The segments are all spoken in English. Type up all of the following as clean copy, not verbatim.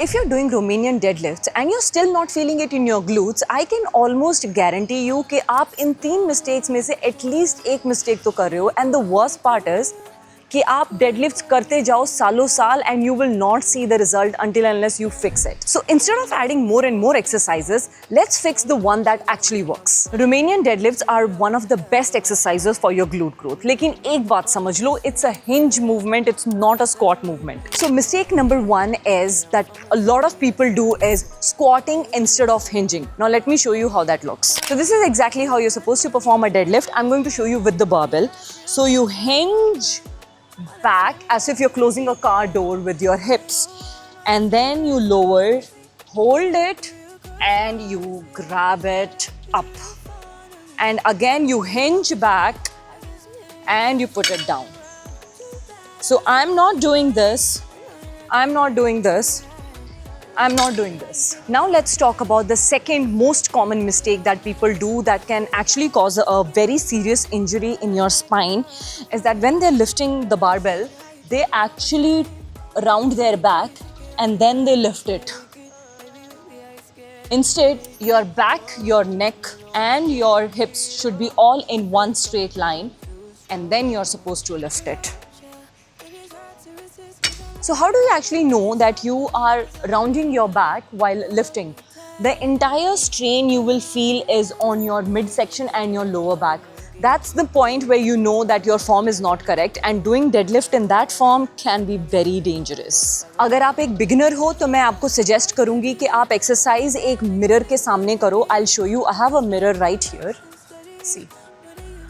If you're doing Romanian deadlifts and you're still not feeling it in your glutes, I can almost guarantee you कि आप इन 3 mistakes में से at least एक mistake तो कर रहे हो. And the worst part is कि आप deadlifts करते जाओ सालों साल and you will not see the result until unless you fix it. So instead of adding more and more exercises, let's fix the one that actually works. Romanian deadlifts are one of the best exercises for your glute growth. लेकिन एक बात समझ लो, it's a hinge movement, it's not a squat movement. So mistake number 1 is that a lot of people do is squatting instead of hinging. Now let me show you how that looks. So this is exactly how you're supposed to perform a deadlift. I'm going to show you with the barbell. So you hinge back as if you're closing a car door with your hips, and then you lower, hold it, and you grab it up, and again you hinge back and you put it down. So I'm not doing this, I'm not doing this, I'm not doing this. Now let's talk about the second most common mistake that people do that can actually cause a very serious injury in your spine, is that when they're lifting the barbell, they actually round their back and then they lift it. Instead, your back, your neck and your hips should be all in one straight line, and then you're supposed to lift it. So how do you actually know that you are rounding your back while lifting? The entire strain you will feel is on your midsection and your lower back. That's the point where you know that your form is not correct, and doing deadlift in that form can be very dangerous. अगर आप एक beginner हो तो मैं आपको suggest करूँगी कि आप exercise एक mirror के सामने करो. I'll show you. I have a mirror right here. See.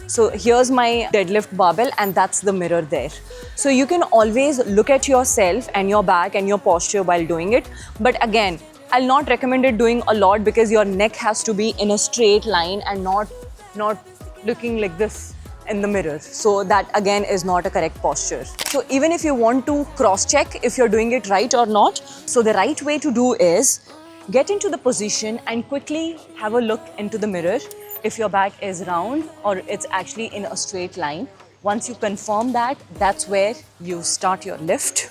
So here's my deadlift barbell and that's the mirror there. So you can always look at yourself and your back and your posture while doing it. But again, I'll not recommend it doing a lot because your neck has to be in a straight line and not looking like this in the mirror. So that again is not a correct posture. So even if you want to cross check if you're doing it right or not, so the right way to do is get into the position and quickly have a look into the mirror if your back is round or it's actually in a straight line. Once you confirm that, that's where you start your lift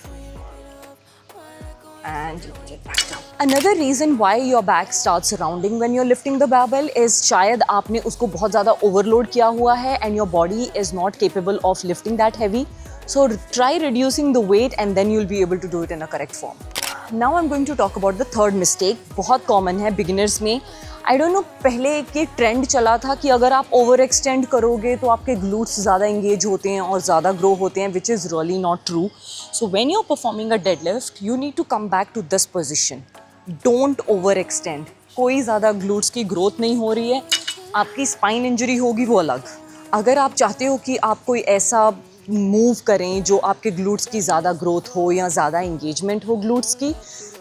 and lift it back down. Another reason why your back starts rounding when you're lifting the barbell is शायद आपने उसको बहुत ज़्यादा overload किया हुआ है and your body is not capable of lifting that heavy. So try reducing the weight and then you'll be able to do it in a correct form. Now I'm going to talk about the third mistake. बहुत common है beginners में. I don't know, पहले एक ये trend चला था कि अगर आप ओवर एक्सटेंड करोगे तो आपके ग्लूट्स ज़्यादा इंगेज होते हैं और ज़्यादा ग्रो होते हैं, which is really not true. So when you are performing a deadlift you need to come back to this position. Don't over extend. कोई ज़्यादा ग्लूट्स की ग्रोथ नहीं हो रही है, आपकी स्पाइन इंजरी होगी वो अलग. अगर आप चाहते हो कि आप कोई ऐसा मूव करें जो आपके ग्लूट्स की ज़्यादा ग्रोथ हो या ज़्यादा इंगेजमेंट हो ग्लूट्स की,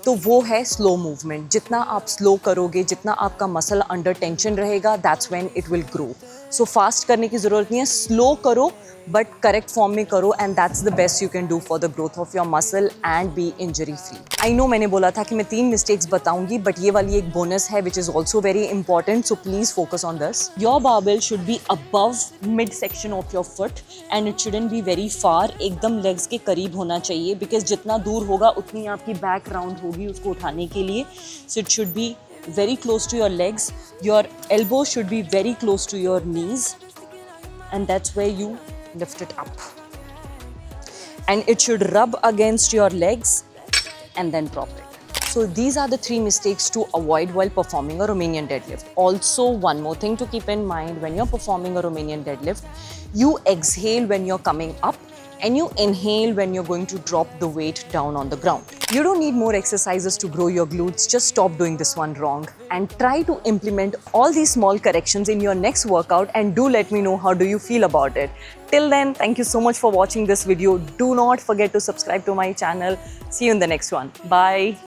तो वो है स्लो मूवमेंट. जितना आप स्लो करोगे, जितना आपका मसल अंडर टेंशन रहेगा, that's when it will grow. So fast करने की ज़रूरत नहीं है, स्लो करो बट करेक्ट फॉर्म में करो, and that's the best you can do for the growth of your muscle and be injury free. I know मैंने बोला था कि मैं 3 मिस्टेक्स बताऊंगी, बट ये वाली एक बोनस है which is also very important, so please focus on this. Your barbell should be above mid section of your foot and it shouldn't be very far. एकदम लेग्स के करीब होना चाहिए, बिकॉज जितना दूर होगा उतनी आपकी बैक राउंड होगी उसको उठाने के लिए. So it should be very close to your legs. Your elbows should be very close to your knees, and that's where you lift it up. And it should rub against your legs and then drop it. So these are the 3 mistakes to avoid while performing a Romanian deadlift. Also, one more thing to keep in mind when you're performing a Romanian deadlift, you exhale when you're coming up and you inhale when you're going to drop the weight down on the ground. You don't need more exercises to grow your glutes. Just stop doing this one wrong and try to implement all these small corrections in your next workout, and do let me know how do you feel about it. Till then, thank you so much for watching this video. Do not forget to subscribe to my channel. See you in the next one. Bye.